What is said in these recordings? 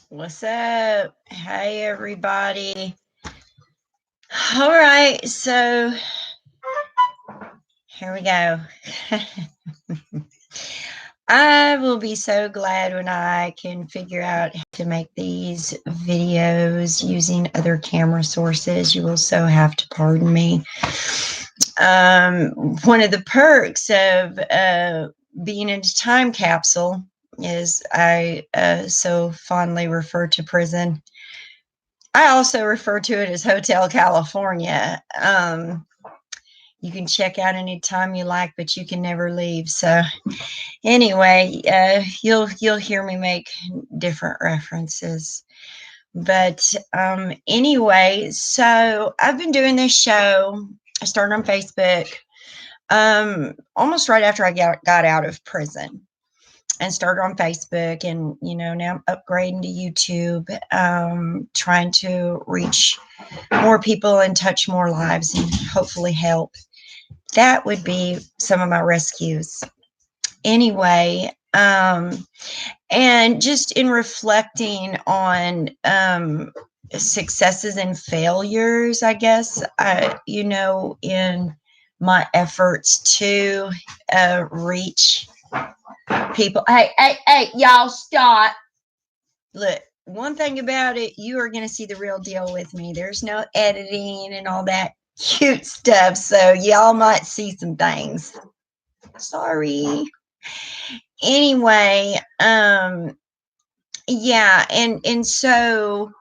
What's up? Hey, everybody. All right, so here we go. I will be so glad when I can figure out how to make these videos using other camera sources. You will so have to pardon me. One of the perks of being in a time capsule is I so fondly refer to prison. I also refer to it as Hotel California. You can check out anytime you like, but you can never leave. So anyway, you'll hear me make different references. But anyway, so I've been doing this show. I started on Facebook almost right after I got out of prison and started on Facebook, and now I'm upgrading to YouTube, trying to reach more people and touch more lives and hopefully help. That would be some of my rescues. Anyway, and just in reflecting on successes and failures, I guess, in my efforts to reach people. Hey, y'all, stop. Look, one thing about it, you are going to see the real deal with me. There's no editing and all that cute stuff, so y'all might see some things. Sorry. Anyway, yeah, and so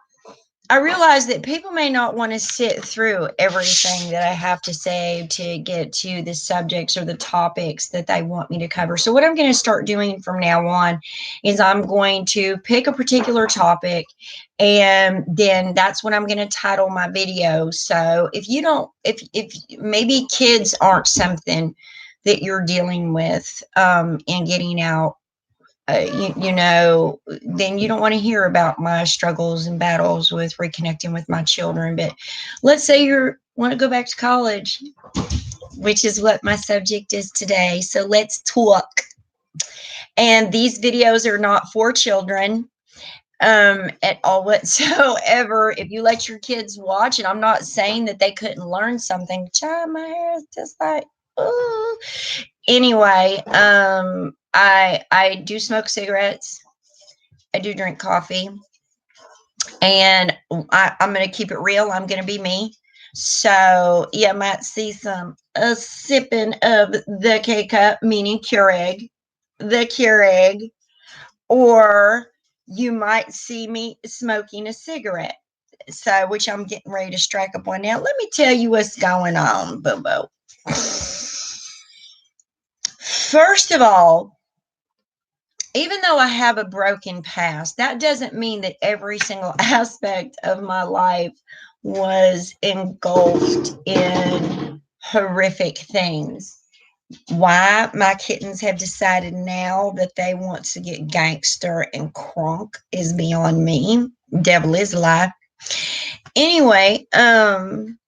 I realize that people may not want to sit through everything that I have to say to get to the subjects or the topics that they want me to cover. So what I'm going to start doing from now on is I'm going to pick a particular topic, and then that's what I'm going to title my video. So if maybe kids aren't something that you're dealing with in getting out, then you don't want to hear about my struggles and battles with reconnecting with my children. But let's say you want to go back to college, which is what my subject is today. So let's talk. And these videos are not for children at all whatsoever. If you let your kids watch, and I'm not saying that they couldn't learn something. Child, my hair is just like, ooh. Anyway, I do smoke cigarettes. I do drink coffee, and I'm going to keep it real. I'm going to be me. So you might see some sipping of the K cup, meaning Keurig, the Keurig, or you might see me smoking a cigarette. So, which I'm getting ready to strike up on now. Let me tell you what's going on, Boo Boo. First of all, even though I have a broken past, that doesn't mean that every single aspect of my life was engulfed in horrific things. Why my kittens have decided now that they want to get gangster and crunk is beyond me. Devil is alive. Anyway, and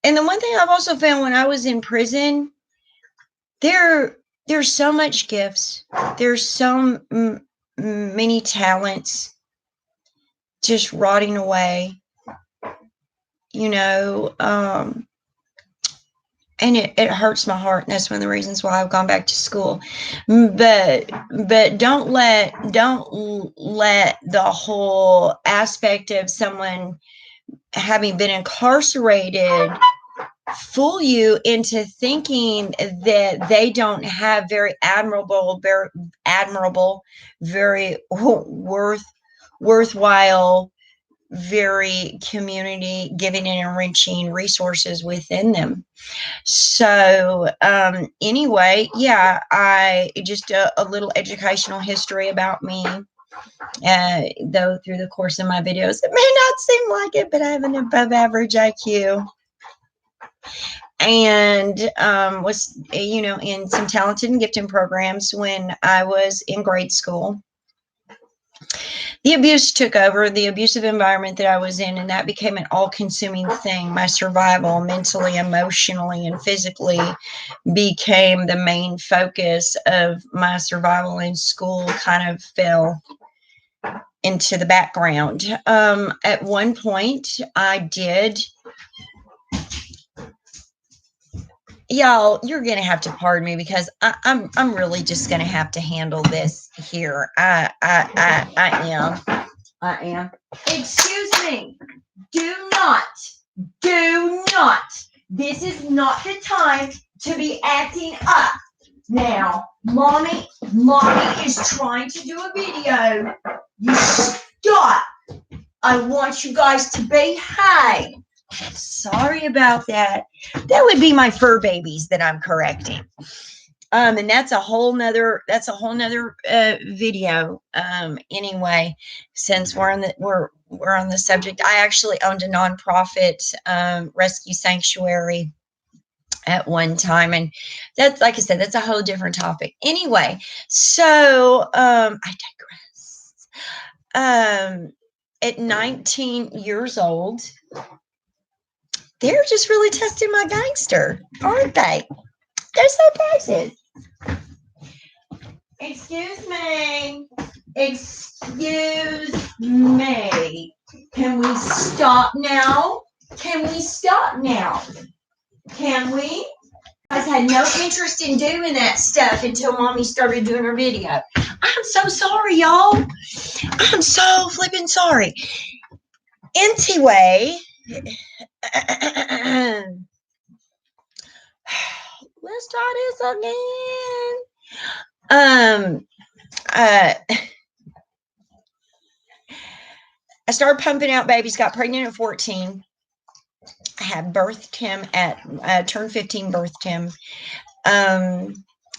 the one thing I've also found when I was in prison, there's so much gifts. There's so many talents just rotting away, and it hurts my heart. And that's one of the reasons why I've gone back to school. But don't let the whole aspect of someone having been incarcerated fool you into thinking that they don't have very admirable, very worthwhile, very community giving and enriching resources within them. So anyway, yeah, I just a little educational history about me. Though through the course of my videos, it may not seem like it, but I have an above average IQ. And was in some talented and gifting programs when I was in grade school. The abuse took over, the abusive environment that I was in, and that became an all-consuming thing. My survival, mentally, emotionally, and physically, became the main focus of my survival, and school kind of fell into the background. At one point, I did. Y'all, you're gonna have to pardon me because I'm really just gonna have to handle this here. I am. Excuse me. Do not. Do not. This is not the time to be acting up. Now, mommy is trying to do a video. You stop. I want you guys to behave. Sorry about that. That would be my fur babies that I'm correcting. And that's a whole nother video. Anyway, since we're on the subject, I actually owned a nonprofit rescue sanctuary at one time, and that's, like I said, that's a whole different topic. Anyway, so I digress. At 19 years old, they're just really testing my gangster, aren't they? They're so precious. Excuse me. Excuse me. Can we stop now? Can we stop now? Can we? You guys had no interest in doing that stuff until mommy started doing her video. I'm so sorry, y'all. I'm so flipping sorry. Anyway, let's try this again. I started pumping out babies, got pregnant at 14. I had birthed him turned 15, birthed him.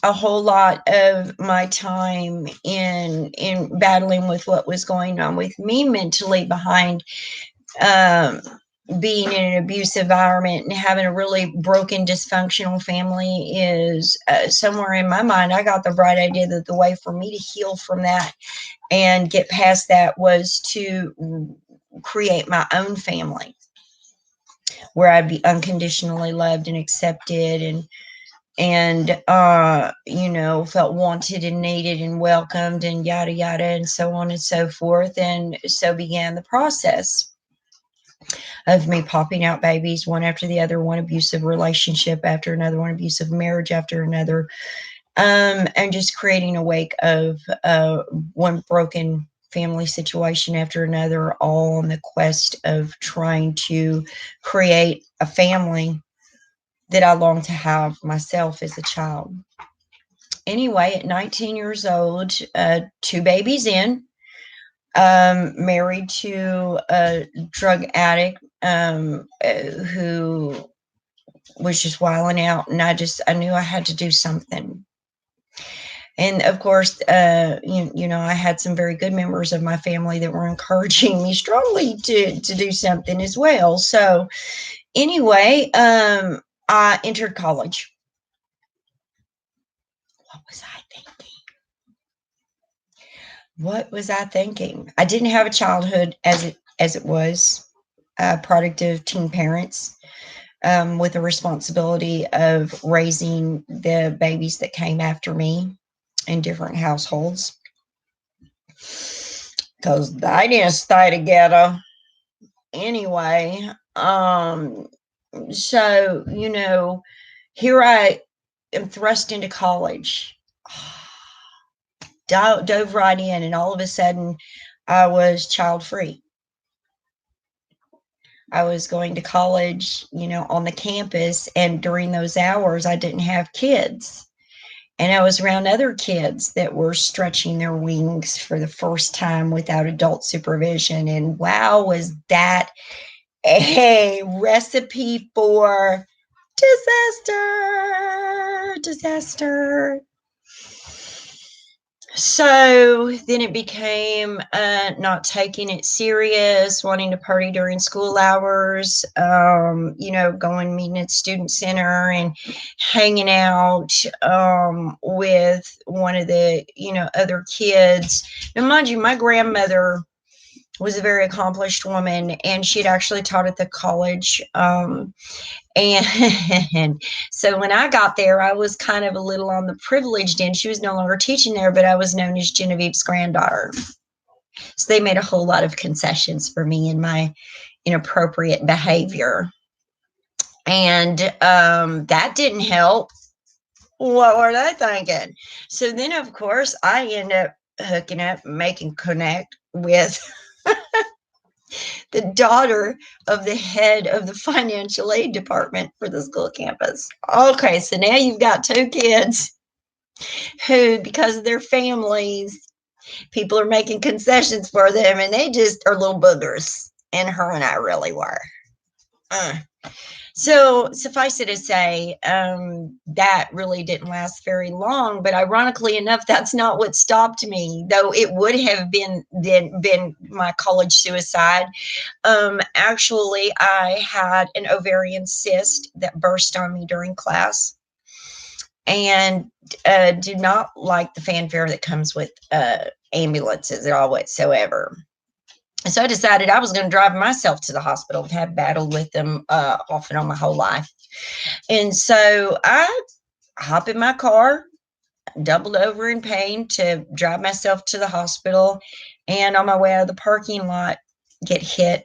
A whole lot of my time in battling with what was going on with me mentally behind being in an abusive environment and having a really broken, dysfunctional family is somewhere in my mind. I got the bright idea that the way for me to heal from that and get past that was to create my own family where I'd be unconditionally loved and accepted and felt wanted and needed and welcomed and yada yada and so on and so forth. And so began the process of me popping out babies one after the other, one abusive relationship after another, one abusive marriage after another, and just creating a wake of one broken family situation after another, all on the quest of trying to create a family that I longed to have myself as a child. Anyway, at 19 years old, 2 babies in, married to a drug addict who was just wilding out, and I knew I had to do something. And of course, I had some very good members of my family that were encouraging me strongly to do something as well. So anyway, I entered college. What was I thinking? What was I thinking? I didn't have a childhood as it was, product of teen parents, with the responsibility of raising the babies that came after me in different households, because they didn't stay together anyway. So here I am thrust into college. Dove right in, and all of a sudden I was child free. I was going to college, on the campus, and during those hours I didn't have kids. And I was around other kids that were stretching their wings for the first time without adult supervision. And wow, was that a recipe for disaster. So then it became not taking it serious, wanting to party during school hours, going meeting at student center and hanging out with one of the, other kids. Now, mind you, my grandmother was a very accomplished woman, and she'd actually taught at the college. And so when I got there, I was kind of a little on the privileged end. She was no longer teaching there, but I was known as Genevieve's granddaughter. So they made a whole lot of concessions for me and my inappropriate behavior. And that didn't help. What were they thinking? So then, of course, I end up hooking up, making connect with the daughter of the head of the financial aid department for the school campus. Okay, so now you've got two kids who, because of their families, people are making concessions for them, and they just are little boogers. And her and I really were. Uh. So suffice it to say, that really didn't last very long. But ironically enough, that's not what stopped me, though it would have been my college suicide. Actually, I had an ovarian cyst that burst on me during class, and do not like the fanfare that comes with ambulances at all whatsoever. So I decided I was going to drive myself to the hospital. I've had battled with them off and on my whole life. And so I hop in my car, doubled over in pain to drive myself to the hospital. And on my way out of the parking lot, get hit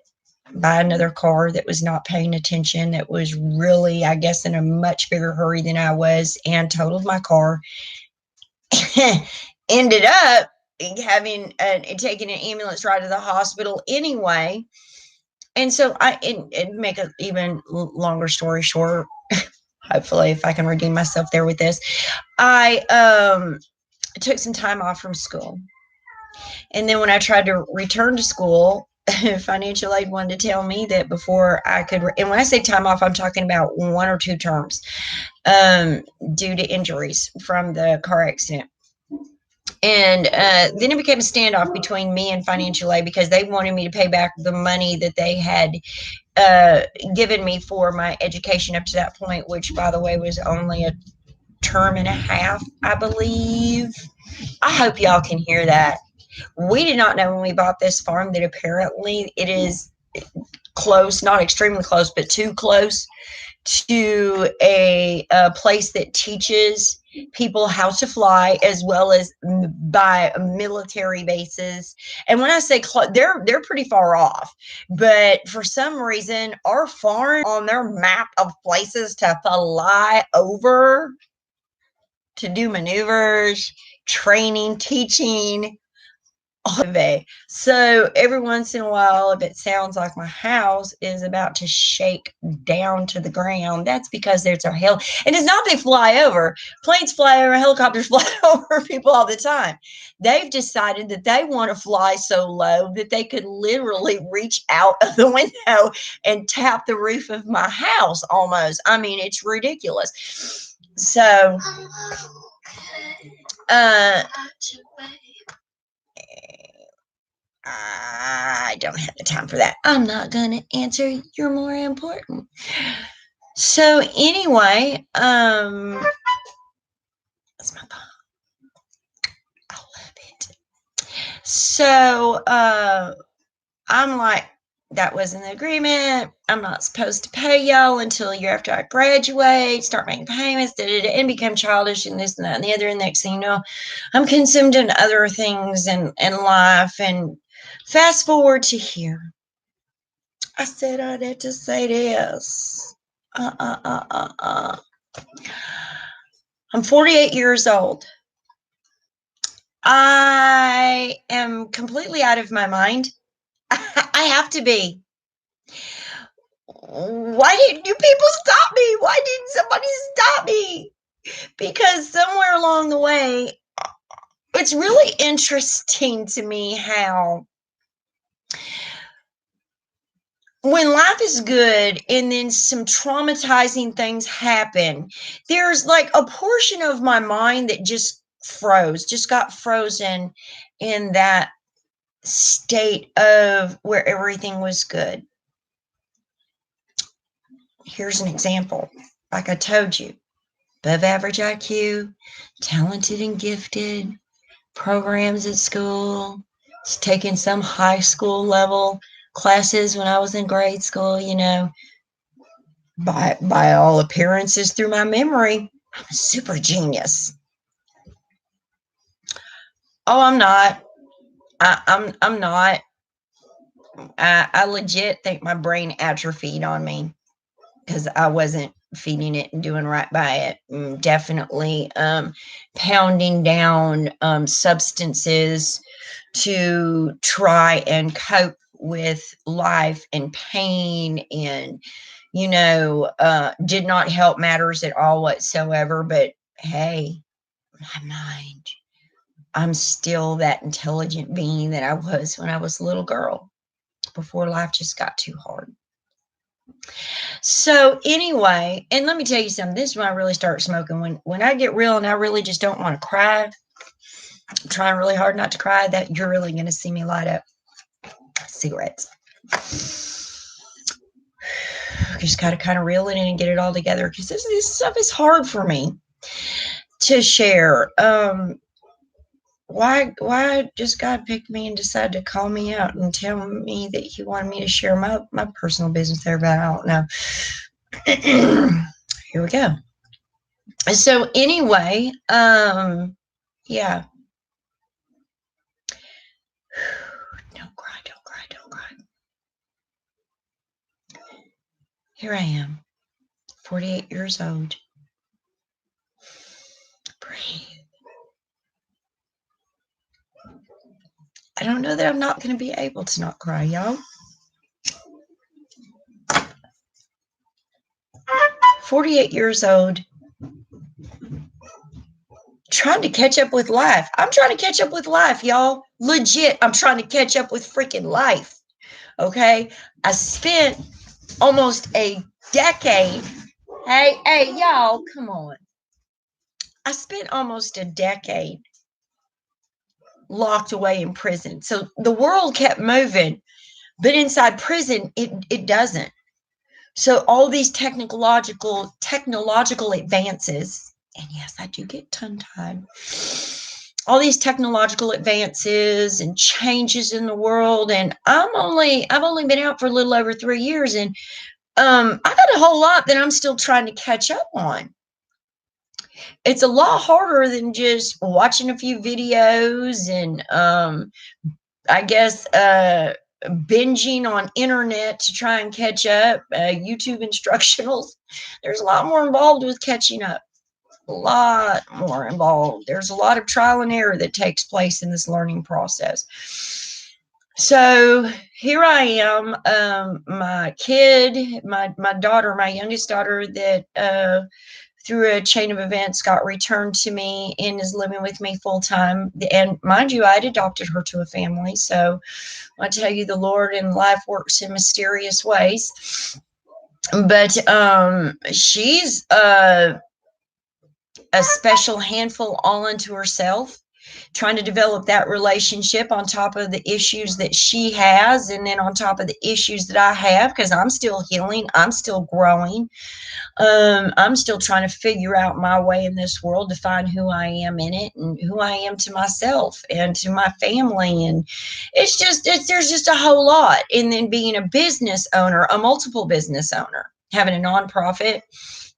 by another car that was not paying attention. That was really, I guess, in a much bigger hurry than I was, and totaled my car. Ended up having taking an ambulance ride to the hospital anyway. And so and make an even longer story short, hopefully if I can redeem myself there with this, I took some time off from school. And then when I tried to return to school, financial aid wanted to tell me that before I could, and when I say time off, I'm talking about 1 or 2 terms, due to injuries from the car accident. And then it became a standoff between me and financial aid, because they wanted me to pay back the money that they had given me for my education up to that point, which, by the way, was only a term and a half, I believe. I hope y'all can hear that. We did not know when we bought this farm that apparently it is close, not extremely close, but too close to a place that teaches people how to fly, as well as by military bases. And when I say they're pretty far off, but for some reason our farm on their map of places to fly over to do maneuvers, training, teaching. So every once in a while, if it sounds like my house is about to shake down to the ground, that's because there's a hell. And it's not they fly over. Planes fly over, helicopters fly over people all the time. They've decided that they want to fly so low that they could literally reach out of the window and tap the roof of my house almost. I mean, it's ridiculous. So, I don't have the time for that. I'm not going to answer. You're more important. So anyway, that's my phone. I love it. So I'm like, that was an agreement. I'm not supposed to pay y'all until a year after I graduate, start making payments, and become childish and this and that and the other. And next thing you know, I'm consumed in other things in life. And fast forward to here. I said I'd have to say this. I'm 48 years old. I am completely out of my mind. I have to be. Why didn't people stop me? Why didn't somebody stop me? Because somewhere along the way, it's really interesting to me how when life is good and then some traumatizing things happen, there's like a portion of my mind that just got frozen in that state of where everything was good. Here's an example. Like I told you, above average IQ, talented and gifted, programs at school, taking some high school level classes when I was in grade school, by all appearances through my memory, I'm a super genius. Oh, I'm not. I'm not. I legit think my brain atrophied on me because I wasn't feeding it and doing right by it. Definitely pounding down substances to try and cope with life and pain, and did not help matters at all whatsoever. But hey, my mind, I'm still that intelligent being that I was when I was a little girl before life just got too hard. So anyway, and let me tell you something. This is when I really start smoking. When I get real and I really just don't want to cry, I'm trying really hard not to cry, that you're really going to see me light up cigarettes. Just got to kind of reel it in and get it all together, because this stuff is hard for me to share. Why just God picked me and decided to call me out and tell me that he wanted me to share my personal business there, but I don't know. Here we go. So anyway, yeah. Don't cry, don't cry, don't cry. Here I am, 48 years old. Breathe. I don't know that I'm not going to be able to not cry, y'all. 48 years old, trying to catch up with life. I'm trying to catch up with life, y'all. Legit, I'm trying to catch up with freaking life. Okay? I spent almost a decade. Hey, y'all, come on. I spent almost a decade locked away in prison. So the world kept moving, but inside prison, it doesn't. So all these technological advances, and yes, I do get tongue-tied. All these technological advances and changes in the world, and I've only been out for a little over 3 years, and I got a whole lot that I'm still trying to catch up on. It's a lot harder than just watching a few videos and I guess binging on internet to try and catch up, YouTube instructionals. There's a lot more involved with catching up. A lot more involved. There's a lot of trial and error that takes place in this learning process. So here I am, my kid, my daughter, my youngest daughter, that through a chain of events got returned to me and is living with me full time. And mind you, I'd adopted her to a family. So I tell you, the Lord and life works in mysterious ways. But she's a special handful all unto herself, trying to develop that relationship on top of the issues that she has, and then on top of the issues that I have, because I'm still healing, I'm still growing. I'm still trying to figure out my way in this world, to find who I am in it and who I am to myself and to my family. And there's just a whole lot. And then being a business owner, a multiple business owner, having a nonprofit,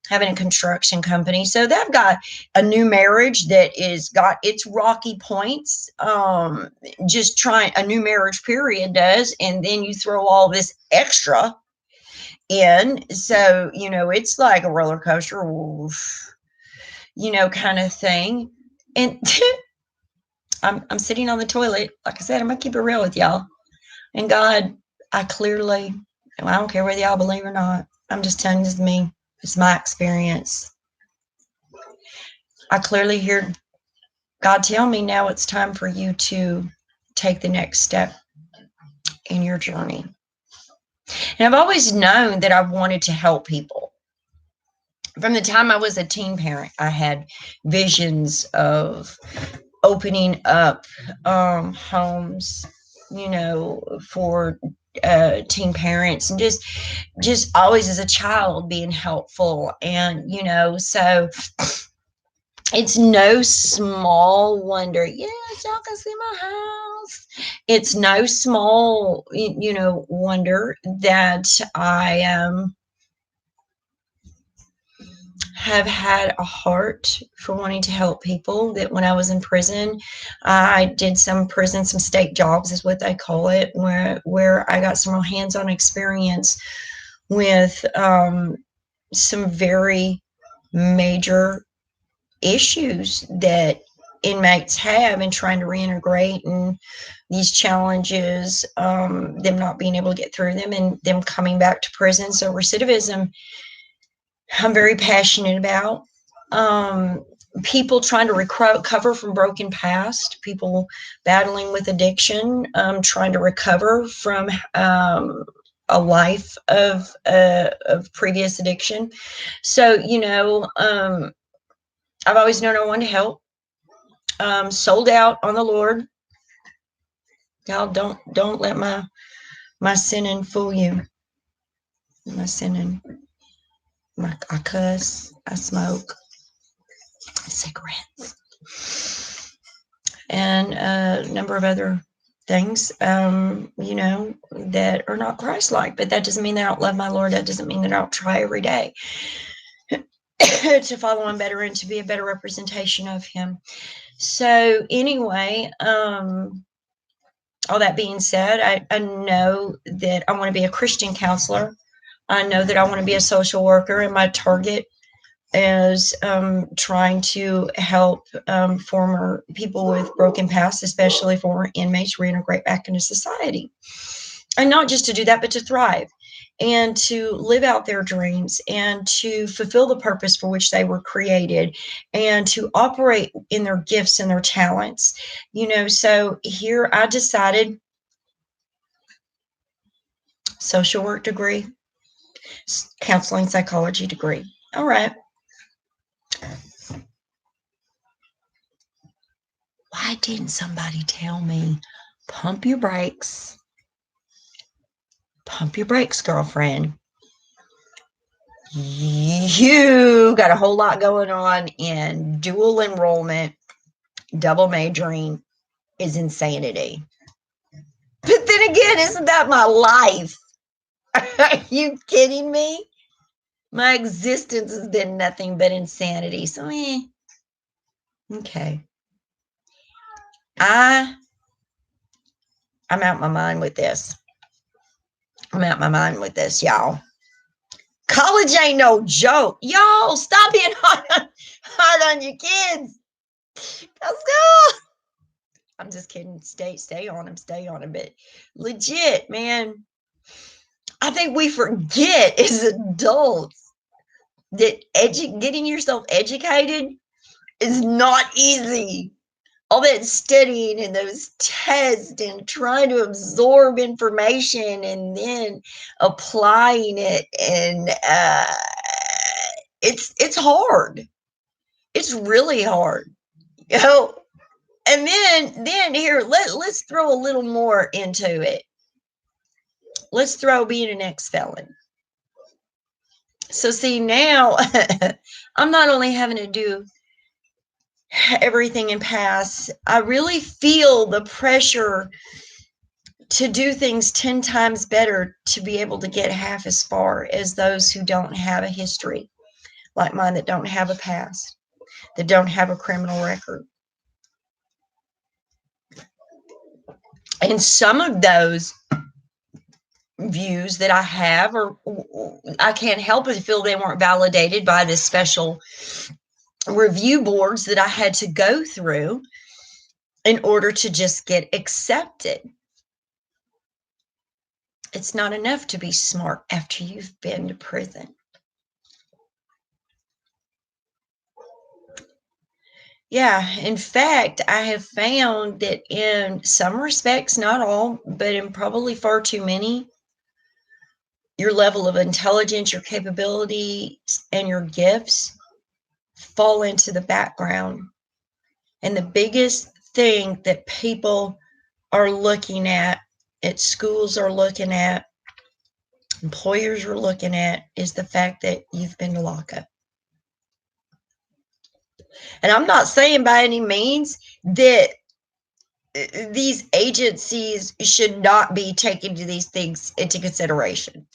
having a construction company. So they've got a new marriage that is got its rocky points. Just trying a new marriage period does. And then you throw all this extra in. So, it's like a roller coaster, kind of thing. And I'm sitting on the toilet. Like I said, I'm going to keep it real with y'all. And God, I don't care whether y'all believe or not. I'm just telling this to me. It's my experience. I clearly hear God tell me, now it's time for you to take the next step in your journey. And I've always known that I wanted to help people. From the time I was a teen parent, I had visions of opening up homes, for teen parents, and just always as a child being helpful. And so it's no small wonder. Yes, y'all can see my house. It's no small wonder that I have had a heart for wanting to help people. That when I was in prison, I did some state jobs is what they call it, where I got some real hands-on experience with some very major issues that inmates have in trying to reintegrate, and these challenges, them not being able to get through them and them coming back to prison. So recidivism, I'm very passionate about. Um, People trying to recover from broken past, people battling with addiction, trying to recover from a life of previous addiction. So, I've always known I wanted to help. Sold out on the Lord. Y'all don't let my sinning fool you. My sinning. I cuss. I smoke cigarettes, and a number of other things, that are not Christ-like. But that doesn't mean that I don't love my Lord. That doesn't mean that I don't try every day to follow him better and to be a better representation of him. So anyway, all that being said, I know that I want to be a Christian counselor. I know that I want to be a social worker, and my target is trying to help former people with broken pasts, especially former inmates, reintegrate back into society. And not just to do that, but to thrive and to live out their dreams and to fulfill the purpose for which they were created and to operate in their gifts and their talents. So here I decided social work degree, counseling psychology degree. All right. Why didn't somebody tell me, pump your brakes? Pump your brakes, girlfriend. You got a whole lot going on in dual enrollment. Double majoring is insanity. But then again, isn't that my life? Are you kidding me? My existence has been nothing but insanity. So, okay. I'm out my mind with this. Y'all. College ain't no joke. Y'all, stop being hard on your kids. Let's go. I'm just kidding. Stay on them. But legit, man, I think we forget as adults that getting yourself educated is not easy. All that studying and those tests and trying to absorb information and then applying it, and it's hard. It's really hard. And then here, let's throw a little more into it. Let's throw being an ex-felon. So see, now I'm not only having to do everything and pass, I really feel the pressure to do things 10 times better to be able to get half as far as those who don't have a history like mine, that don't have a past, that don't have a criminal record. And some of those views that I have, or I can't help but feel they weren't validated by the special review boards that I had to go through in order to just get accepted. It's not enough to be smart after you've been to prison. Yeah, in fact, I have found that in some respects, not all, but in probably far too many, your level of intelligence, your capabilities, and your gifts fall into the background. And the biggest thing that people are looking at schools are looking at, employers are looking at, is the fact that you've been to lockup. And I'm not saying by any means that these agencies should not be taking these things into consideration.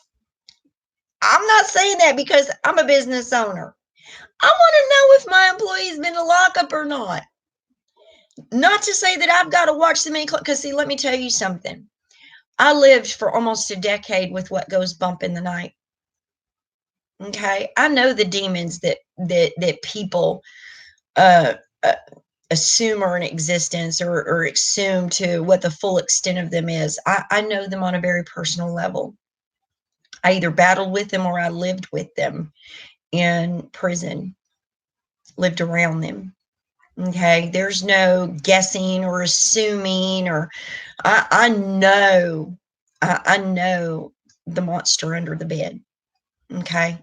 I'm not saying that, because I'm a business owner I want to know if my employee's been to lockup or not. Not to say that I've got to watch them in, because see, let me tell you something. I lived for almost a decade with what goes bump in the night. Okay, I know the demons that people uh, uh, assume are in existence, or assume to what the full extent of them is. I know them on a very personal level. I either battled with them or I lived with them in prison, lived around them. Okay, there's no guessing or assuming, or I know, I know the monster under the bed. Okay,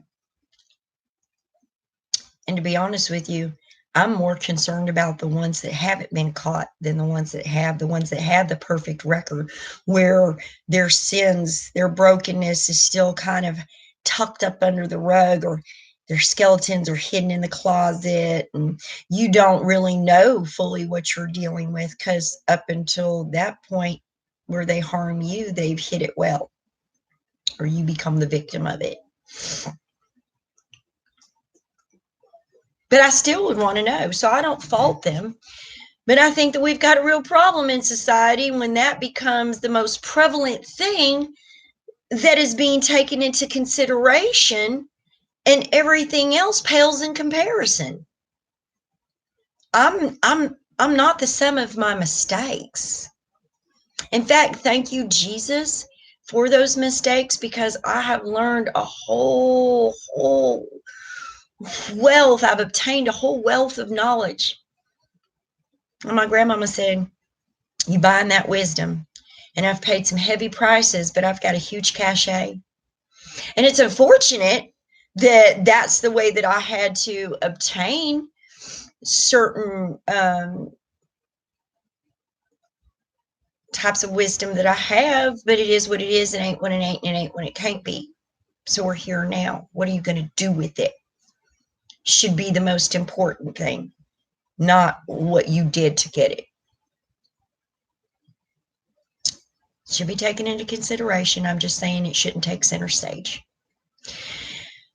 and to be honest with you, I'm more concerned about the ones that haven't been caught than the ones that have. The ones that have the perfect record, where their sins, their brokenness is still kind of tucked up under the rug, or their skeletons are hidden in the closet, and you don't really know fully what you're dealing with, because up until that point where they harm you, they've hid it well, or you become the victim of it. But I still would want to know. So I don't fault them. But I think that we've got a real problem in society when that becomes the most prevalent thing that is being taken into consideration, and everything else pales in comparison. I'm not the sum of my mistakes. In fact, thank you, Jesus, for those mistakes, because I have learned a whole wealth. I've obtained a whole wealth of knowledge. And my grandmama said, you bind that wisdom. And I've paid some heavy prices, but I've got a huge cachet. And it's unfortunate that that's the way that I had to obtain certain types of wisdom that I have, but it is what it is. It ain't when it ain't, and it ain't when it can't be. So we're here now. What are you going to do with it? Should be the most important thing, not what you did to get it. Should be taken into consideration. I'm just saying it shouldn't take center stage.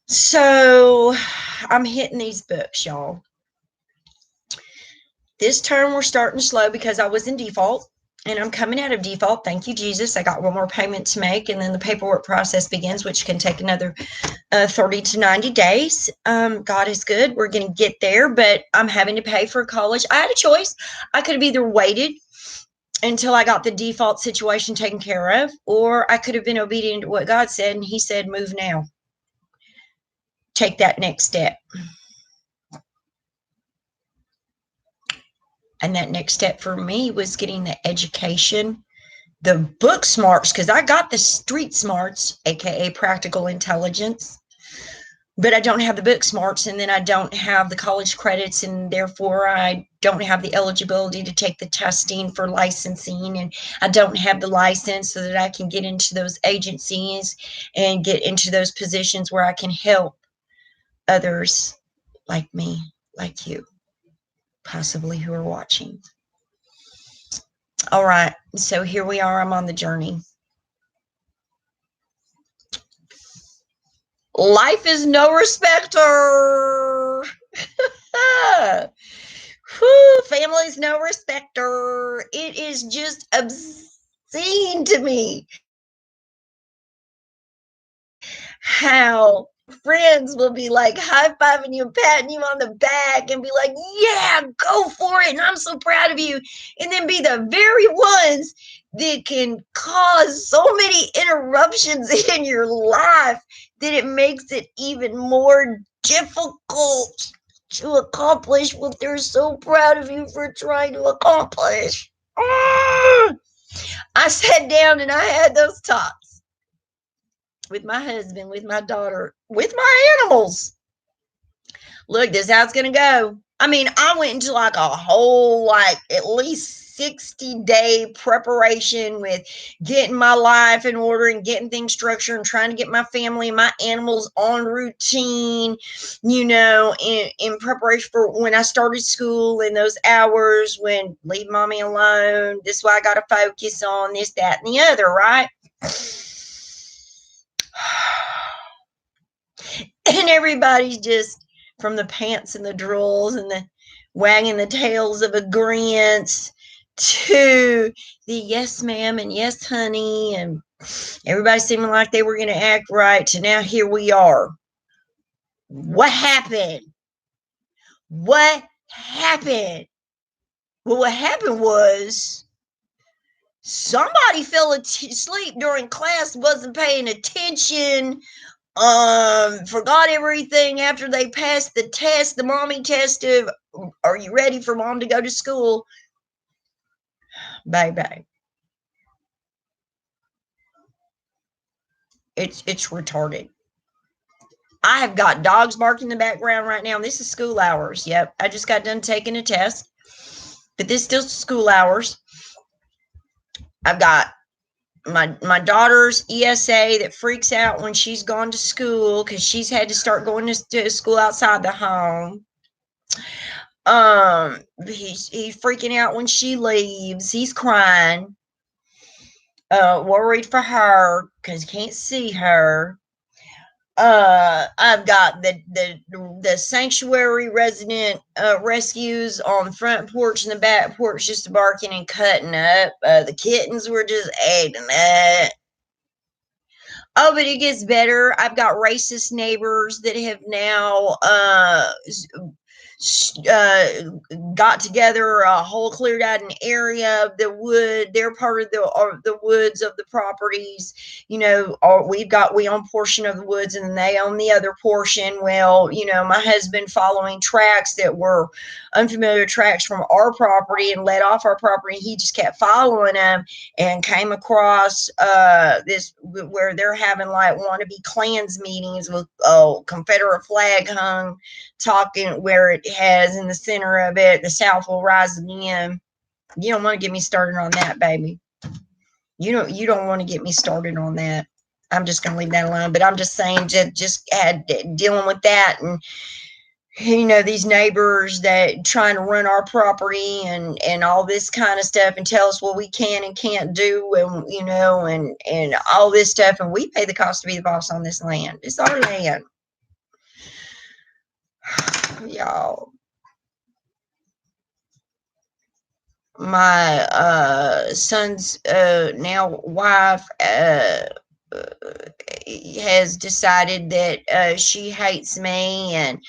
So I'm hitting these books, y'all. This term we're starting slow because I was in default, and I'm coming out of default. Thank you, Jesus. I got one more payment to make, and then the paperwork process begins, which can take another 30 to 90 days. God is good. We're going to get there, but I'm having to pay for college. I had a choice. I could have either waited until I got the default situation taken care of, or I could have been obedient to what God said, and he said, move now. Take that next step. And that next step for me was getting the education, the book smarts, because I got the street smarts, aka practical intelligence, but I don't have the book smarts, and then I don't have the college credits, and therefore I don't have the eligibility to take the testing for licensing, and I don't have the license so that I can get into those agencies and get into those positions where I can help others like me, like you, possibly, who are watching. All right, so here we are. I'm on the journey. Life is no respecter. Family's no respecter. It is just obscene to me how friends will be like high-fiving you and patting you on the back and be like, yeah, go for it, and I'm so proud of you, and then be the very ones that can cause so many interruptions in your life that it makes it even more difficult to accomplish what they're so proud of you for trying to accomplish. I sat down and I had those talks with my husband, with my daughter, with my animals. Look, this is how it's going to go. I mean, I went into like a whole, like at least 60-day preparation with getting my life in order and getting things structured and trying to get my family and my animals on routine, in preparation for when I started school and those hours when leave mommy alone. This is why I got to focus on this, that, and the other, right? And everybody's just from the pants and the drills and the wagging the tails of agreeance to the yes ma'am and yes honey and everybody seeming like they were going to act right to now here we are. What happened? What happened? Well, what happened was somebody fell asleep during class, wasn't paying attention, forgot everything after they passed the test, the mommy test of, are you ready for mom to go to school? Bye bye. It's retarded. I have got dogs barking in the background right now. And this is school hours. Yep. I just got done taking a test, but this is still school hours. I've got my daughter's ESA that freaks out when she's gone to school because she's had to start going to school outside the home. He's freaking out when she leaves. He's crying, worried for her because he can't see her. I've got the sanctuary resident rescues on the front porch and the back porch just barking and cutting up. The kittens were just acting up. Oh, but it gets better. I've got racist neighbors that have now got together, a whole cleared out an area of the wood. They're part of the woods of the properties. You know, we own portion of the woods and they own the other portion. Well, you know, my husband following tracks that were unfamiliar tracks from our property and led off our property. He just kept following them and came across this where they're having like wannabe Klans meetings with Confederate flag hung, talking where it has in the center of it, the South will rise again. You don't want to get me started on that, baby. You don't want to get me started on that. I'm just going to leave that alone. But I'm just saying, just had dealing with that, and you know, these neighbors that trying to run our property and all this kind of stuff and tell us what we can and can't do, and you know, and all this stuff, and we pay the cost to be the boss on this land. It's our land. Y'all, my son's now wife has decided that she hates me and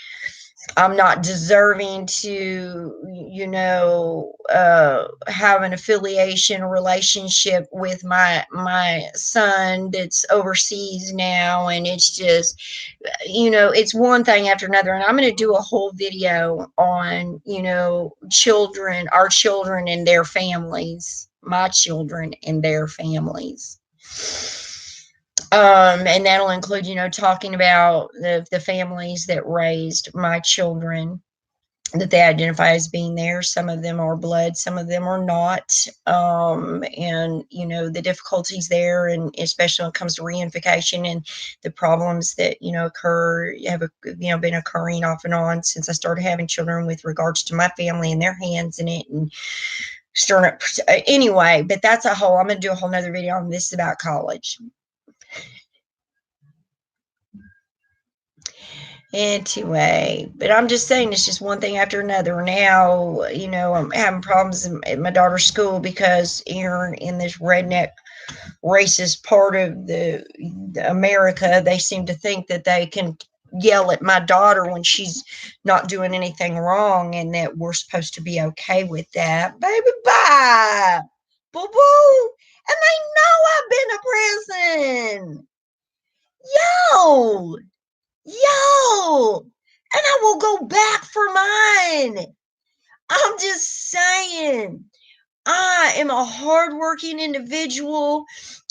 I'm not deserving to, you know, have an affiliation or relationship with my son that's overseas now. And it's just, you know, it's one thing after another. And I'm going to do a whole video on, you know, children, our children and their families, my children and their families. And that'll include, you know, talking about the families that raised my children, that they identify as being there. Some of them are blood, some of them are not. And, you know, the difficulties there, and especially when it comes to reunification and the problems that, you know, been occurring off and on since I started having children with regards to my family and their hands in it. And stirring up, anyway, but I'm going to do a whole nother video on this about college. Anyway, but I'm just saying it's just one thing after another. Now, you know, I'm having problems at my daughter's school because here in this redneck racist part of the America, they seem to think that they can yell at my daughter when she's not doing anything wrong, and that we're supposed to be okay with that. Baby, bye. Boo boo. And they know I've been to prison. Yo. Yo, and I will go back for mine. I'm just saying, I am a hardworking individual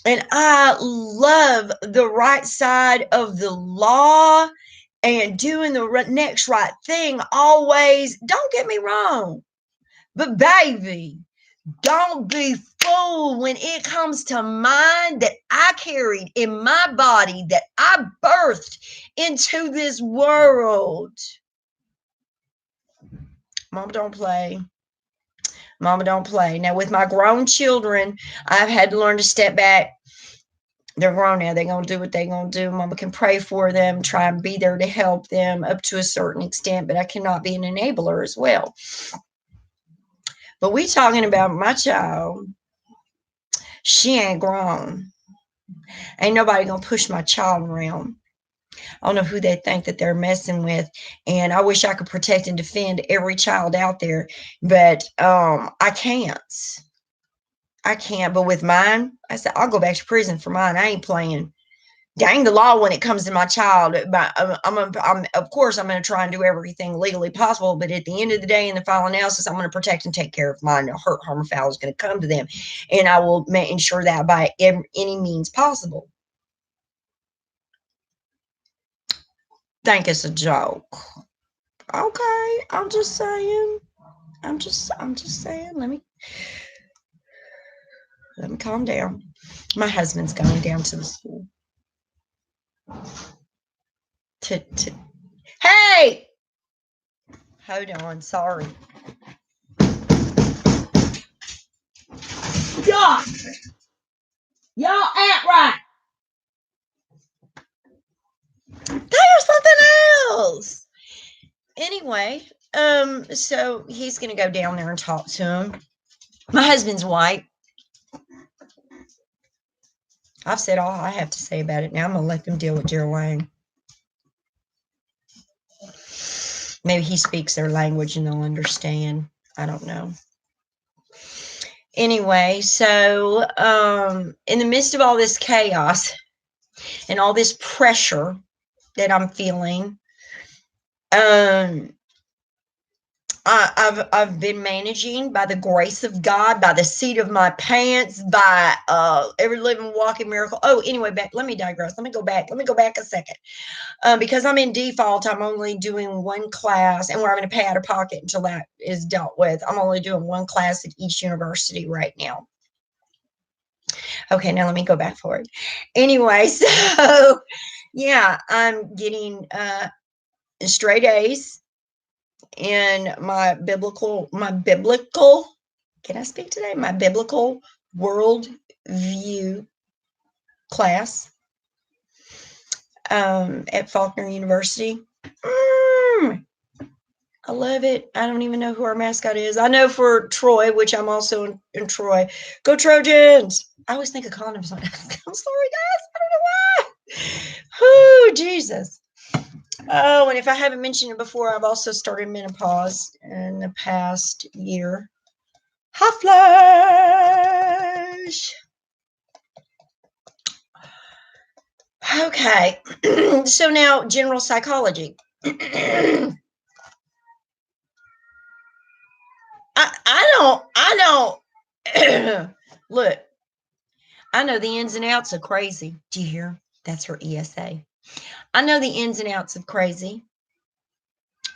and I love the right side of the law and doing the next right thing always. Don't get me wrong, but baby, don't be fooled when it comes to mine that I carried in my body, that I birthed into this world. Mama, don't play. Mama, don't play. Now, with my grown children, I've had to learn to step back They're grown now. They're going to do what they're going to do. Mama can pray for them, try and be there to help them up to a certain extent, but I cannot be an enabler as well. But we talking about my child. She ain't grown. Ain't nobody going to push my child around. I don't know who they think that they're messing with. And I wish I could protect and defend every child out there, but I can't. I can't. But with mine, I said, I'll go back to prison for mine. I ain't playing. Dang the law when it comes to my child. But I'm of course, I'm going to try and do everything legally possible. But at the end of the day, in the final analysis, I'm going to protect and take care of mine. No hurt, harm, or foul is going to come to them. And I will ensure that by any means possible. Think it's a joke. Okay, I'm just saying. I'm just saying. Let me calm down. My husband's going down to the school. Hey! Hold on, sorry. Y'all act right. There's something else. Anyway, so he's gonna go down there and talk to him. My husband's white. I've said all I have to say about it. Now I'm gonna let them deal with Gerald Lang. Maybe he speaks their language and they'll understand. I don't know. Anyway, so in the midst of all this chaos and all this pressure that I'm feeling, I've been managing by the grace of God, by the seat of my pants, by every living walking miracle. Oh, anyway, let me digress. Let me go back a second. Because I'm in default, I'm only doing one class, and we're having to pay out of pocket until that is dealt with. I'm only doing one class at each university right now. Okay, now let me go back forward. Anyway, so yeah, I'm getting straight A's in my biblical, can I speak today? My biblical world view class at Faulkner University. I love it. I don't even know who our mascot is. I know for Troy, which I'm also in Troy. Go Trojans! I always think of condoms. I'm sorry, guys. I don't know why. Oh, Jesus. Oh, and if I haven't mentioned it before, I've also started menopause in the past year. Hot flash. Okay. So now general psychology. I don't look, I know the ins and outs of crazy. Do you hear? That's her ESA. I know the ins and outs of crazy.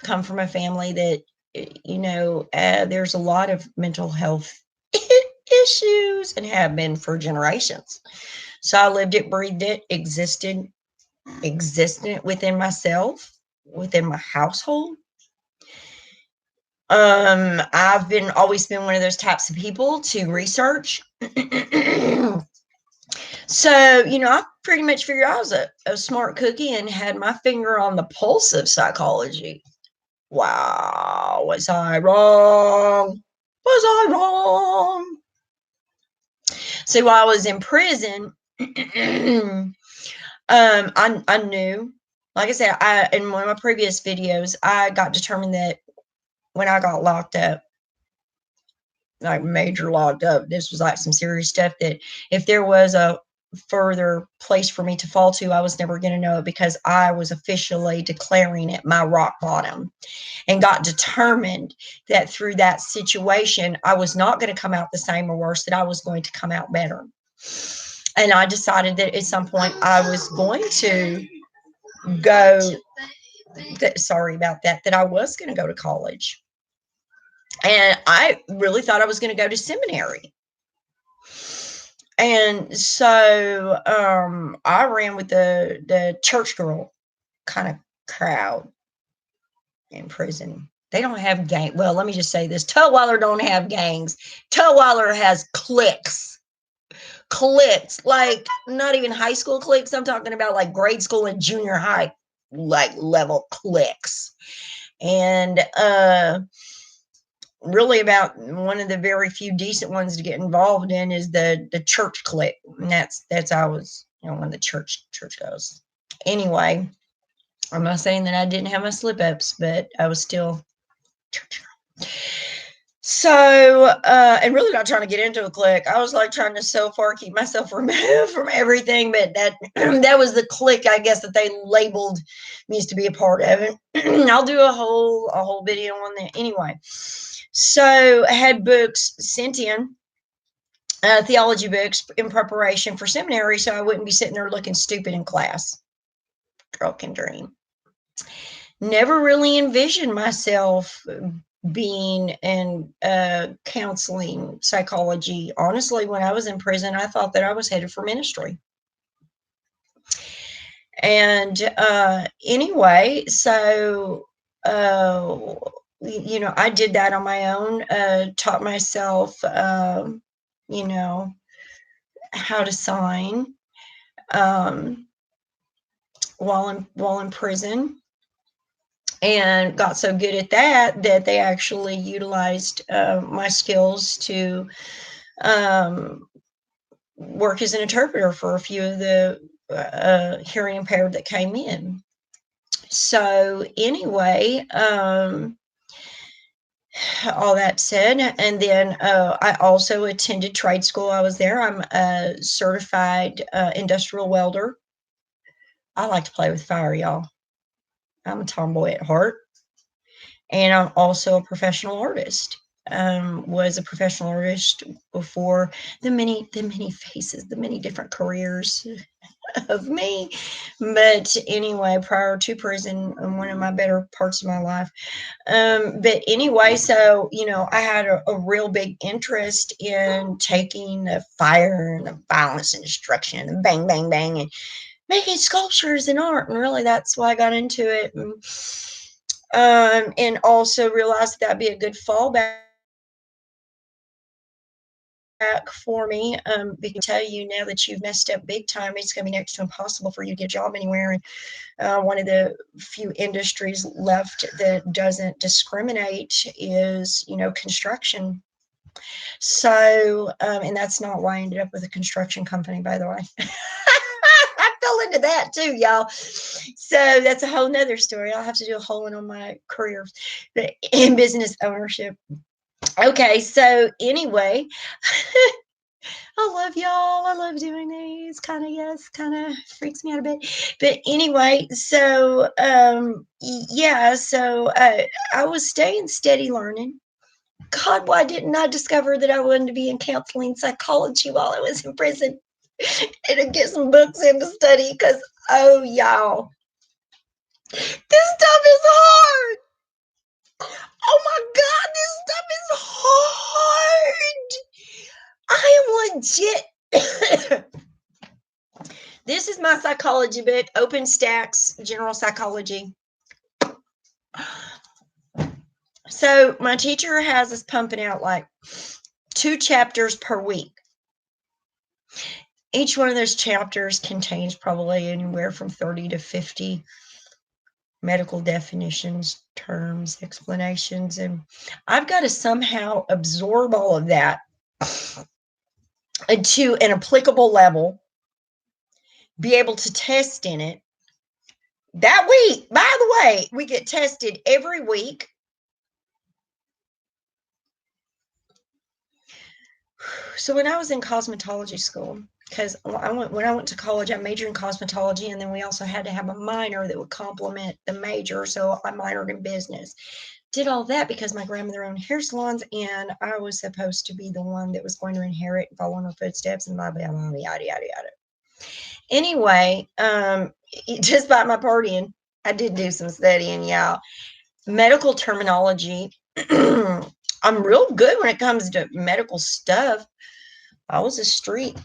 Come from a family that, there's a lot of mental health issues and have been for generations. So I lived it, breathed it, existed within myself, within my household. I've always been one of those types of people to research. So, I pretty much figured I was a smart cookie and had my finger on the pulse of psychology. Wow, was I wrong? Was I wrong? See, while I was in prison, I knew, like I said, in one of my previous videos, I got determined that when I got locked up, like major locked up, this was like some serious stuff, that if there was a further place for me to fall to, I was never going to know it, because I was officially declaring it my rock bottom, and got determined that through that situation, I was not going to come out the same or worse, that I was going to come out better. And I decided that at some point I was going to go, sorry about that, that I was going to go to college. And I really thought I was going to go to seminary. And so I ran with the church girl kind of crowd in prison. They don't have gang. Well, let me just say this. Tutwiler don't have gangs. Tutwiler has cliques. cliques, like not even high school cliques. I'm talking about like grade school and junior high, like level cliques. And really about one of the very few decent ones to get involved in is the church clique. And that's I was, one of the church goes. Anyway, I'm not saying that I didn't have my slip ups, but I was still church. So, and really not trying to get into a clique. I was like trying to so far keep myself removed from everything, but that that was the clique, I guess, that they labeled me to be a part of it. I'll do a whole video on that anyway. So I had books sent in, theology books in preparation for seminary, so I wouldn't be sitting there looking stupid in class. Girl can dream. Never really envisioned myself being in counseling psychology. Honestly, when I was in prison, I thought that I was headed for ministry. And anyway, so I did that on my own, taught myself how to sign while in prison, and got so good at that they actually utilized my skills to work as an interpreter for a few of the hearing impaired that came in. So anyway, all that said, and then I also attended trade school. I was there. I'm a certified industrial welder. I like to play with fire, y'all. I'm a tomboy at heart. And I'm also a professional artist. Was a professional artist before the many faces, the many different careers of me. But anyway, prior to prison, one of my better parts of my life. But anyway, so, I had a real big interest in taking the fire and the violence and destruction and bang, bang, bang, and making sculptures and art. And really, that's why I got into it. And also realized that'd be a good fallback for me. Because I tell you, now that you've messed up big time, it's going to be next to impossible for you to get a job anywhere. And one of the few industries left that doesn't discriminate is, construction. So, and that's not why I ended up with a construction company, by the way. I fell into that too, y'all. So that's a whole nother story. I'll have to do a whole one on my career in business ownership. Okay, so anyway, I love y'all. I love doing these. Kind of freaks me out a bit. But anyway, so yeah, so I was staying steady learning. God, why didn't I discover that I wanted to be in counseling psychology while I was in prison and to get some books in to study? Because, oh, y'all, this stuff is hard. Oh my God, this stuff is hard. I am legit. This is my psychology book, OpenStax General Psychology. So my teacher has us pumping out like 2 chapters per week. Each one of those chapters contains probably anywhere from 30 to 50 medical definitions, terms, explanations, and I've got to somehow absorb all of that to an applicable level, be able to test in it. That week, by the way, we get tested every week. So when I was in cosmetology school, because when I went to college, I majored in cosmetology, and then we also had to have a minor that would complement the major. So I minored in business. Did all that because my grandmother owned hair salons, and I was supposed to be the one that was going to inherit and follow in her footsteps, and blah, blah, blah, yada, yada, yada. Anyway, just by my partying, I did do some studying, y'all. Medical terminology. I'm real good when it comes to medical stuff. I was a street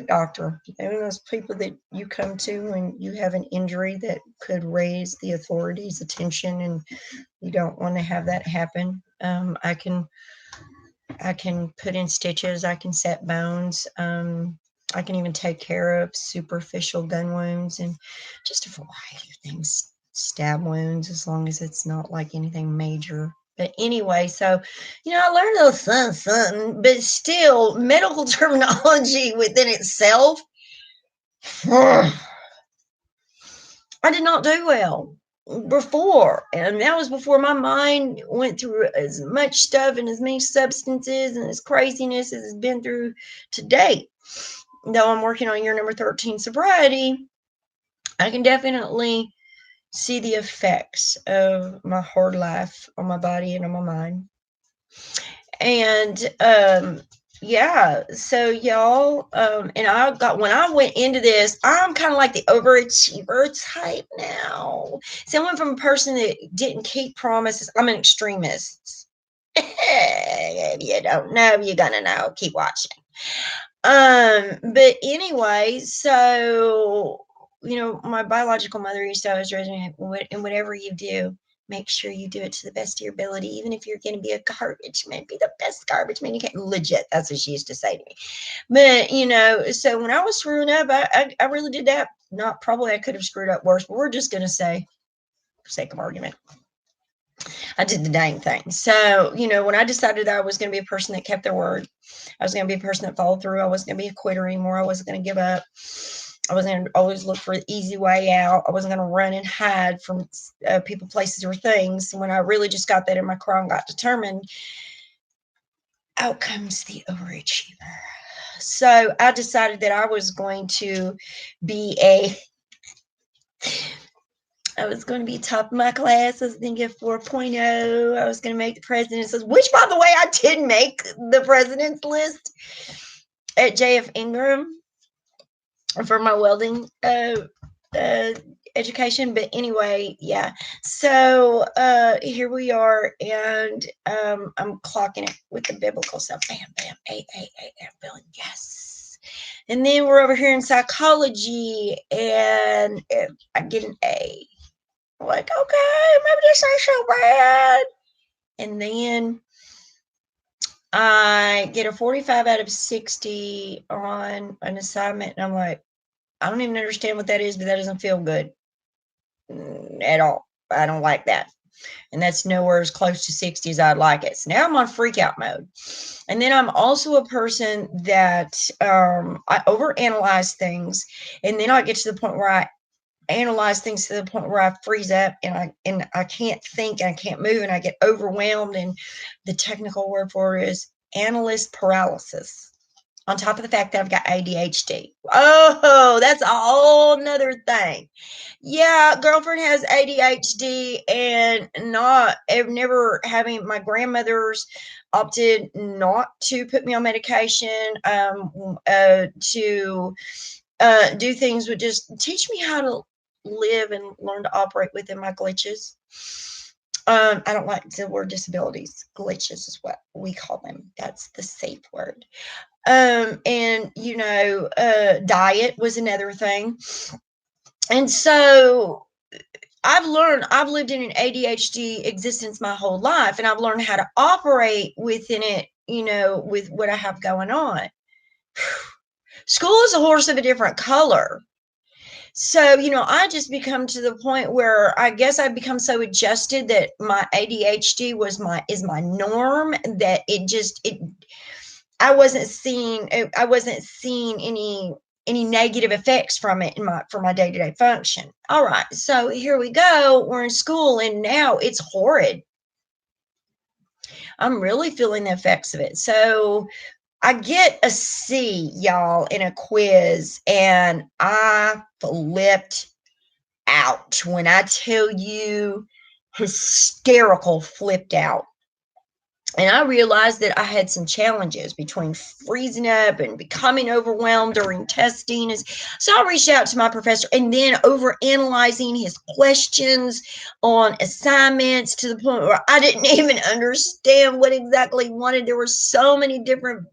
doctor. Those people that you come to when you have an injury that could raise the authorities' attention, and you don't want to have that happen. I can I can put in stitches. I can set bones. I can even take care of superficial gun wounds and just a variety of things. Stab wounds, as long as it's not like anything major. But anyway, so, I learned a little something, but still, medical terminology within itself, I did not do well before. And that was before my mind went through as much stuff and as many substances and as craziness as it's been through to date. Though I'm working on year number 13 sobriety, I can definitely see the effects of my hard life on my body and on my mind. And yeah, so y'all, and when I went into this, I'm kind of like the overachiever type now. So I went from a person that didn't keep promises. I'm an extremist. If you don't know, you're gonna know. Keep watching. But anyway, so my biological mother used to always raise me, and whatever you do, make sure you do it to the best of your ability, even if you're going to be a garbage man, be the best garbage man you can. Legit, that's what she used to say to me. But so when I was screwing up, I really did that. Not probably I could have screwed up worse, but we're just going to say, for sake of argument, I did the dang thing. So, when I decided that I was going to be a person that kept their word, I was going to be a person that followed through. I wasn't going to be a quitter anymore. I wasn't going to give up. I wasn't going to always look for the easy way out. I wasn't going to run and hide from people, places, or things. When I really just got that in my car and got determined, out comes the overachiever. So I decided that I was going to be top of my class. I was going to get 4.0. I was going to make the president's list, which, by the way, I did make the president's list at JF Ingram for my welding education. But anyway, yeah. So here we are, and I'm clocking it with the biblical stuff. Bam, bam, I'm feeling yes. And then we're over here in psychology, and I get an A. I'm like, okay, maybe this ain't so bad. And then I get a 45 out of 60 on an assignment, and I'm like, I don't even understand what that is, but that doesn't feel good at all. I don't like that. And that's nowhere as close to 60 as I'd like it. So now I'm on freak out mode. And then I'm also a person that I overanalyze things. And then I get to the point where I analyze things to the point where I freeze up and I can't think and I can't move and I get overwhelmed. And the technical word for it is analyst paralysis. On top of the fact that I've got ADHD. Oh, that's a whole nother thing. Yeah, girlfriend has ADHD and never having, my grandmother's opted not to put me on medication, to do things would just teach me how to live and learn to operate within my glitches. I don't like the word disabilities. Glitches is what we call them. That's the safe word. And diet was another thing. And so I've lived in an ADHD existence my whole life, and I've learned how to operate within it, with what I have going on. School is a horse of a different color. So, I just become to the point where I guess I've become so adjusted that my ADHD is my norm, that I wasn't seeing any negative effects from it for my day-to-day function. All right, so here we go. We're in school, and now it's horrid. I'm really feeling the effects of it. So I get a C, y'all, in a quiz, and I flipped out. When I tell you, hysterical, flipped out. And I realized that I had some challenges between freezing up and becoming overwhelmed during testing. So I reached out to my professor, and then overanalyzing his questions on assignments to the point where I didn't even understand what exactly he wanted. There were so many different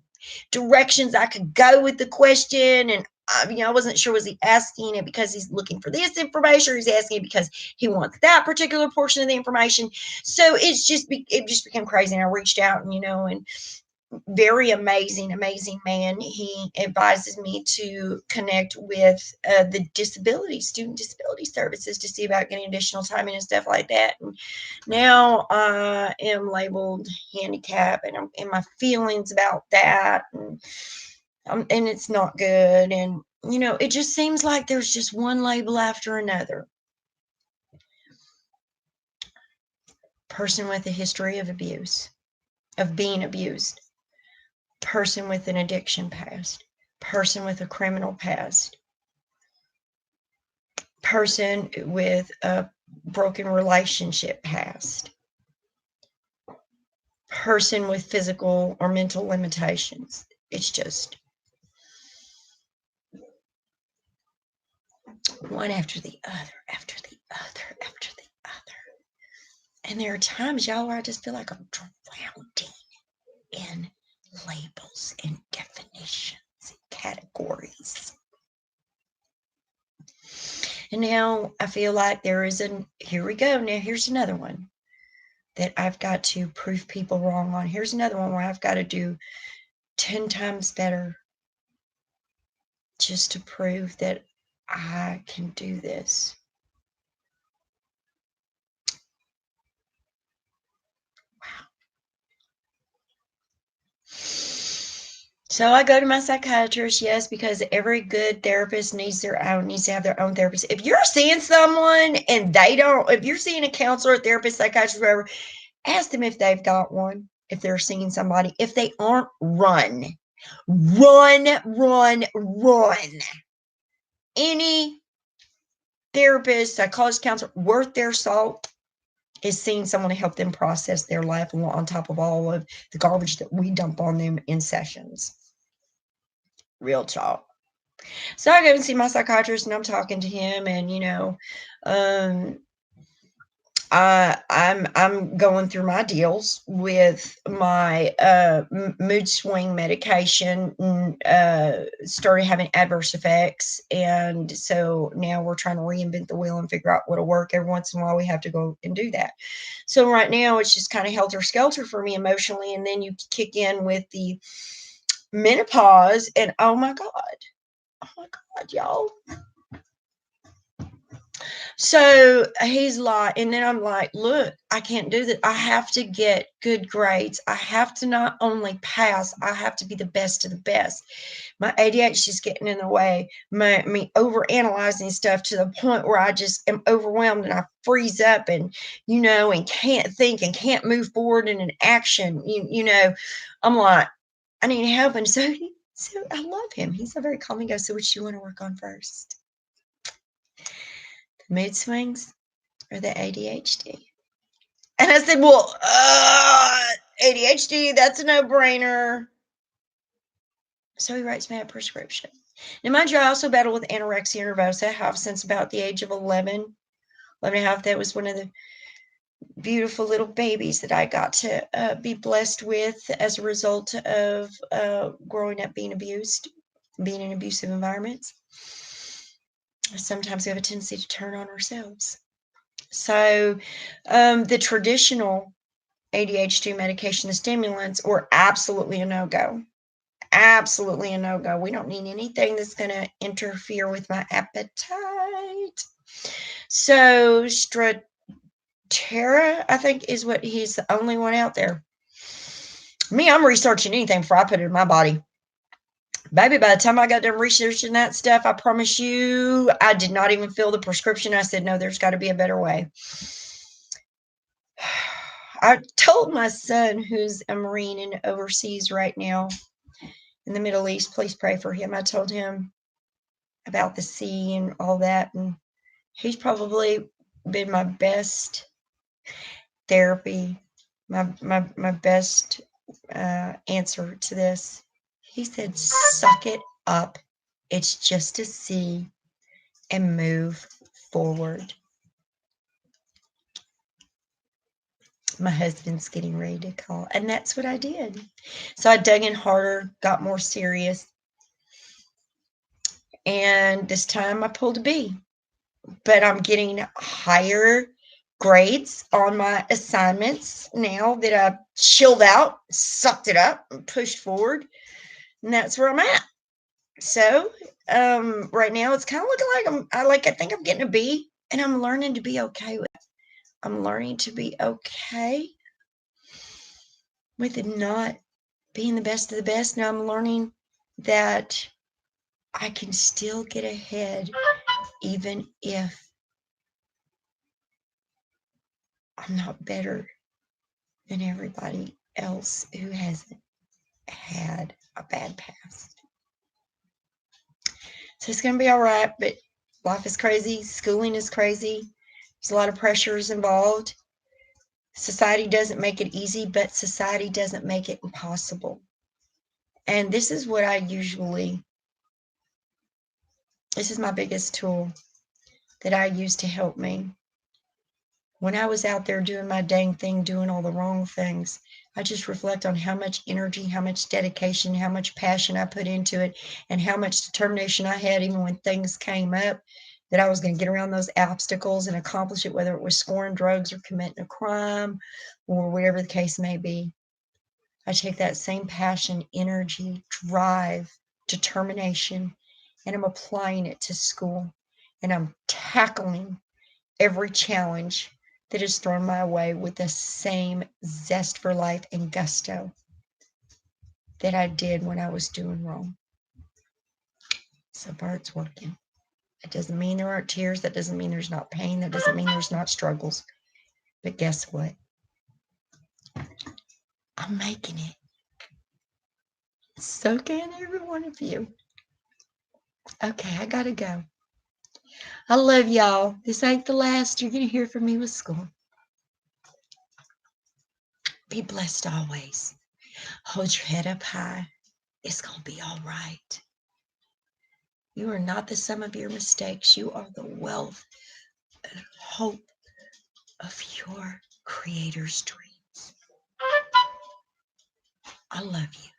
directions I could go with the question, and I wasn't sure, was he asking it because he's looking for this information, or he's asking it because he wants that particular portion of the information. So it just became crazy, and I reached out, and very amazing, amazing man. He advises me to connect with the student disability services to see about getting additional time in and stuff like that. And now I am labeled handicap, and I'm in my feelings about that, and it's not good. And it just seems like there's just one label after another. Person with a history of abuse, of being abused. Person with an addiction past, person with a criminal past, person with a broken relationship past, person with physical or mental limitations. It's just one after the other, after the other, after the other. And there are times, y'all, where I just feel like I'm drowning in labels and definitions and categories. And now I feel like here we go. Now here's another one that I've got to prove people wrong on. Here's another one where I've got to do 10 times better just to prove that I can do this. So I go to my psychiatrist, yes, because every good therapist needs to have their own therapist. If you're seeing someone and if you're seeing a counselor, therapist, psychiatrist, whatever, ask them if they've got one, if they're seeing somebody. If they aren't, run. Run. Any therapist, psychologist, counselor worth their salt is seeing someone to help them process their life on top of all of the garbage that we dump on them in sessions. Real talk. So I go and see my psychiatrist, and I'm talking to him, and I'm going through my deals with my mood swing medication, and started having adverse effects, and so now we're trying to reinvent the wheel and figure out what'll work. Every once in a while we have to go and do that. So right now it's just kind of helter-skelter for me emotionally, and then you kick in with the menopause, and oh my god, y'all. So he's like, and then I'm like, look, I can't do that. I have to get good grades. I have to not only pass, I have to be the best of the best. My ADHD is getting in the way, me overanalyzing stuff to the point where I just am overwhelmed and I freeze up, and and can't think and can't move forward in an action. I'm like, I need help. And so I love him. He's a very calming guy. So what you want to work on first? Mood swings or the ADHD? And I said, well, ADHD, that's a no-brainer. So he writes me a prescription. Now, mind you, I also battle with anorexia nervosa. I have since about the age of 11 and a half. That was one of the beautiful little babies that I got to be blessed with as a result of growing up being abused, being in abusive environments. Sometimes we have a tendency to turn on ourselves. So the traditional ADHD medication, the stimulants, were absolutely a no-go. Absolutely a no-go. We don't need anything that's going to interfere with my appetite. So Strattera, I think, is what he's the only one out there. Me, I'm researching anything before I put it in my body. Baby, by the time I got done researching that stuff, I promise you, I did not even fill the prescription. I said, no, there's got to be a better way. I told my son, who's a Marine and overseas right now in the Middle East, please pray for him. I told him about the sea and all that, and he's probably been my best therapy, my best answer to this. He said, suck it up. It's just a sea, and move forward. My husband's getting ready to call, and that's what I did. So I dug in harder, got more serious, and this time I pulled a B. But I'm getting higher grades on my assignments now that I've chilled out, sucked it up, and pushed forward. And that's where I'm at. So right now it's kind of looking like I think I'm getting a B, and I'm learning to be okay with it. I'm learning to be okay with it not being the best of the best. Now I'm learning that I can still get ahead even if I'm not better than everybody else who hasn't had a bad past. So it's going to be all right, but life is crazy. Schooling is crazy. There's a lot of pressures involved. Society doesn't make it easy, but society doesn't make it impossible. And this is what this is my biggest tool that I use to help me. When I was out there doing my dang thing, doing all the wrong things, I just reflect on how much energy, how much dedication, how much passion I put into it, and how much determination I had even when things came up that I was going to get around those obstacles and accomplish it, whether it was scoring drugs or committing a crime or whatever the case may be. I take that same passion, energy, drive, determination, and I'm applying it to school. And I'm tackling every challenge that is thrown my way with the same zest for life and gusto that I did when I was doing wrong. So far, it's working. It doesn't mean there aren't tears. That doesn't mean there's not pain. That doesn't mean there's not struggles. But guess what? I'm making it. So can every one of you. Okay, I gotta go. I love y'all. This ain't the last you're gonna hear from me with school. Be blessed always. Hold your head up high. It's gonna be all right. You are not the sum of your mistakes. You are the wealth and hope of your Creator's dreams. I love you.